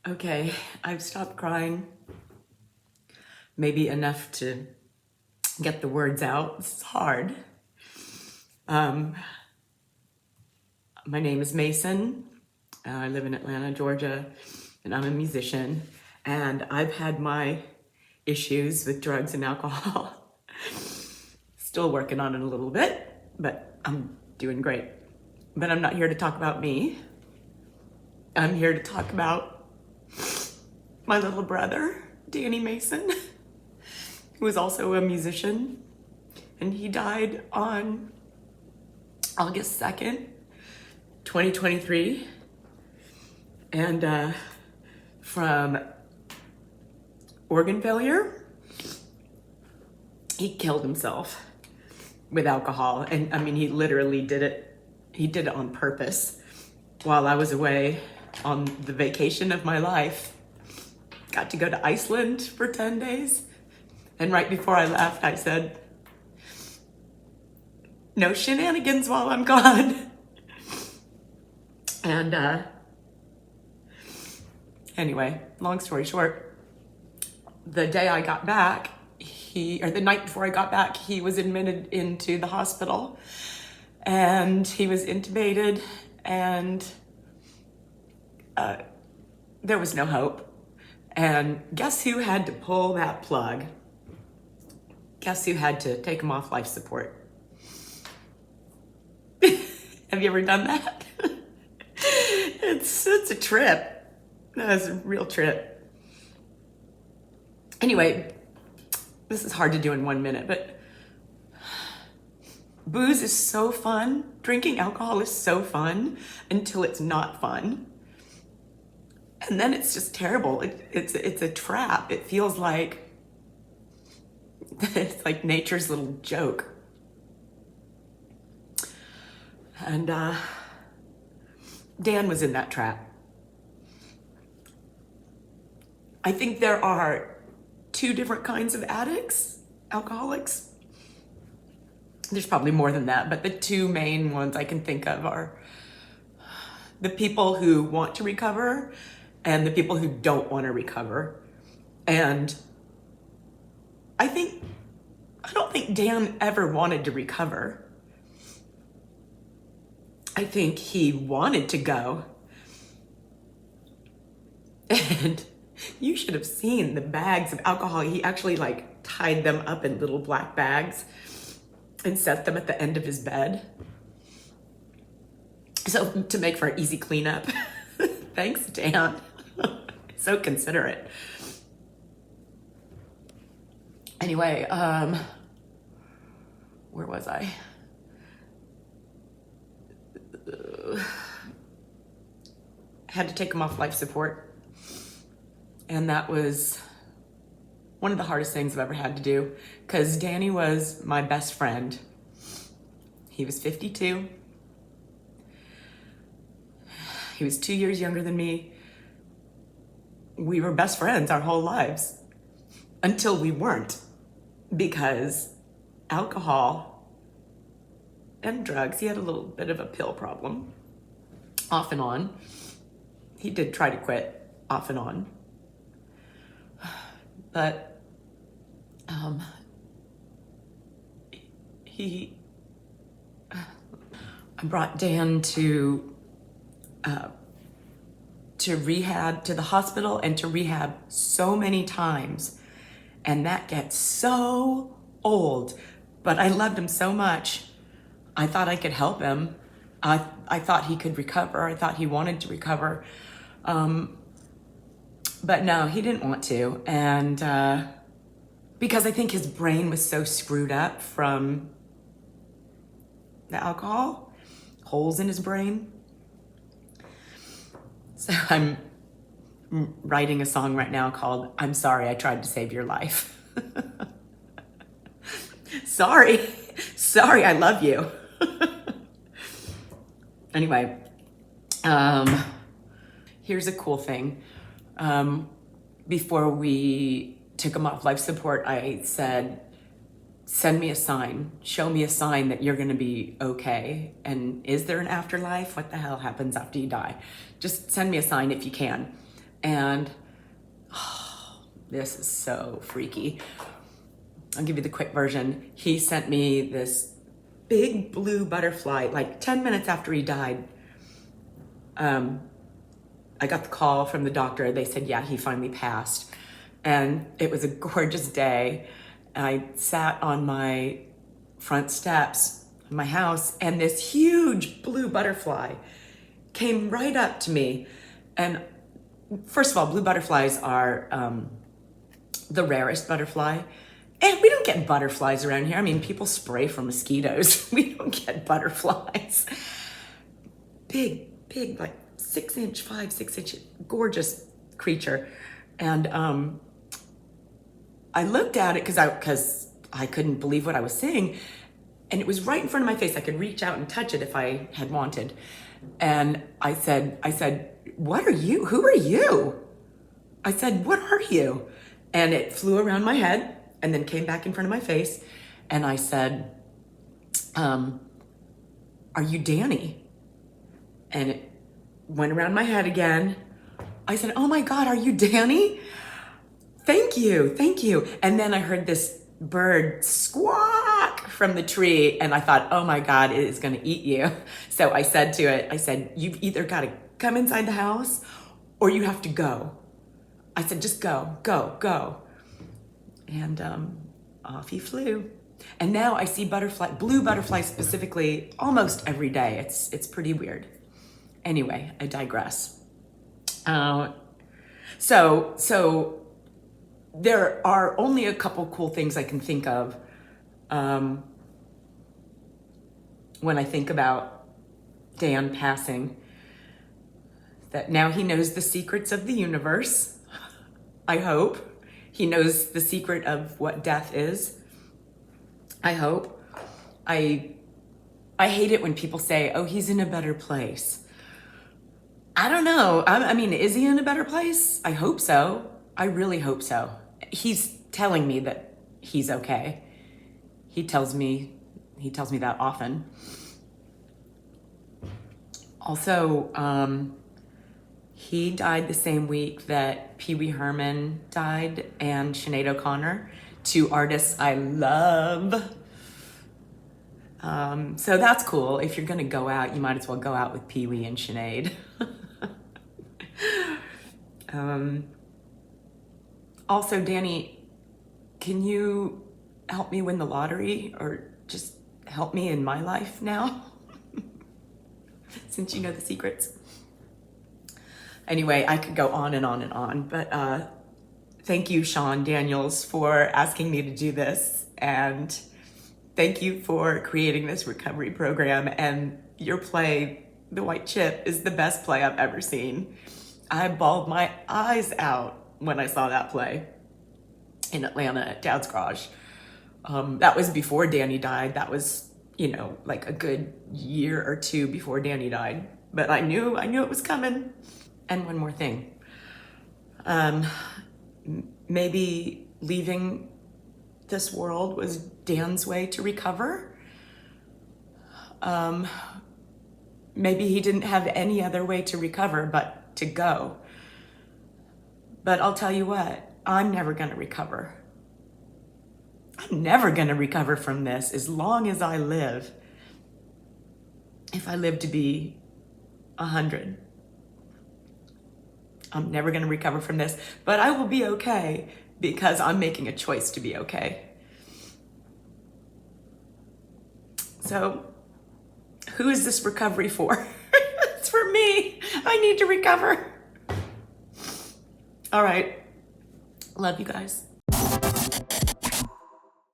Okay, I've stopped crying. Maybe enough to get the words out. It's hard. Um, my name is Mason. I live in Atlanta, Georgia, and I'm a musician. And I've had my issues with drugs and alcohol. Still working on it a little bit, but I'm doing great. But I'm not here to talk about me. I'm here to talk about my little brother, Danny Mason, who is also a musician. And he died on August 2nd, 2023. And from organ failure. He killed himself with alcohol. And I mean, he literally did it. He did it on purpose while I was away on the vacation of my life. Got to go to Iceland for 10 days. And right before I left, I said, no shenanigans while I'm gone. And anyway, long story short, the day I got back, the night before I got back, he was admitted into the hospital and he was intubated, and there was no hope. And guess who had to pull that plug? Guess who had to take him off life support? Have you ever done that? It's a trip. It's a real trip. Anyway, this is hard to do in 1 minute, but booze is so fun. Drinking alcohol is so fun until it's not fun. And then it's just terrible. It's a trap. It feels like it's like nature's little joke. And Dan was in that trap. I think there are two different kinds of addicts, alcoholics. There's probably more than that, but the two main ones I can think of are the people who want to recover and the people who don't want to recover. And I don't think Dan ever wanted to recover. I think he wanted to go. And you should have seen the bags of alcohol. He actually tied them up in little black bags and set them at the end of his bed. So to make for an easy cleanup. Thanks, Dan. So considerate. Anyway, where was I? Had to take him off life support. And that was one of the hardest things I've ever had to do, because Danny was my best friend. He was 52. He was 2 years younger than me. We were best friends our whole lives until we weren't, because alcohol and drugs, he had a little bit of a pill problem off and on. He did try to quit off and on. But I brought Dan to rehab, to the hospital and to rehab so many times. And that gets so old, but I loved him so much. I thought I could help him. I thought he could recover. I thought he wanted to recover. But no, he didn't want to. And because I think his brain was so screwed up from the alcohol, holes in his brain. So I'm writing a song right now called I'm Sorry I Tried to Save Your Life. Sorry, I love you. Anyway, here's a cool thing. Before we took him off life support, I said, send me a sign, show me a sign that you're gonna be okay. And is there an afterlife? What the hell happens after you die? Just send me a sign if you can. And this is so freaky. I'll give you the quick version. He sent me this big blue butterfly, like 10 minutes after he died. I got the call from the doctor. They said, yeah, he finally passed. And it was a gorgeous day. I sat on my front steps of my house, and this huge blue butterfly came right up to me. And first of all, blue butterflies are the rarest butterfly. And we don't get butterflies around here. I mean, people spray for mosquitoes. We don't get butterflies. Big, like 6 inch, 6 inch, gorgeous creature. And I looked at it because I couldn't believe what I was seeing. And it was right in front of my face. I could reach out and touch it if I had wanted. And I said, what are you? Who are you? I said, what are you? And it flew around my head and then came back in front of my face. And I said, are you Danny? And it went around my head again. I said, oh my God, are you Danny? Thank you. And then I heard this bird squawk from the tree, and I thought, oh my God, it is gonna eat you. So I said to it, you've either gotta come inside the house or you have to go. I said, just go. And off he flew. And now I see blue butterflies specifically almost every day. It's pretty weird. Anyway, I digress. So there are only a couple cool things I can think of when I think about Dan passing. That now he knows the secrets of the universe. I hope. He knows the secret of what death is. I hope. I hate it when people say, oh, he's in a better place. I don't know. I mean, is he in a better place? I hope so. I really hope so. He's telling me that he's okay. He tells me that often. Also, he died the same week that Pee Wee Herman died and Sinead O'Connor, two artists I love. So that's cool. If you're gonna go out, you might as well go out with Pee Wee and Sinead. Also, Danny, can you help me win the lottery, or just help me in my life now? Since you know the secrets. Anyway, I could go on and on and on, but thank you, Sean Daniels, for asking me to do this, and thank you for creating this recovery program. And your play, The White Chip, is the best play I've ever seen. I bawled my eyes out when I saw that play in Atlanta at Dad's Garage. That was before Danny died. That was, like a good year or two before Danny died. But I knew it was coming. And one more thing. Maybe leaving this world was Dan's way to recover. Maybe he didn't have any other way to recover but to go. But I'll tell you what, I'm never gonna recover. I'm never gonna recover from this as long as I live. If I live to be 100. I'm never gonna recover from this, but I will be okay because I'm making a choice to be okay. So, who is this recovery for? It's for me. I need to recover. All right. Love you guys.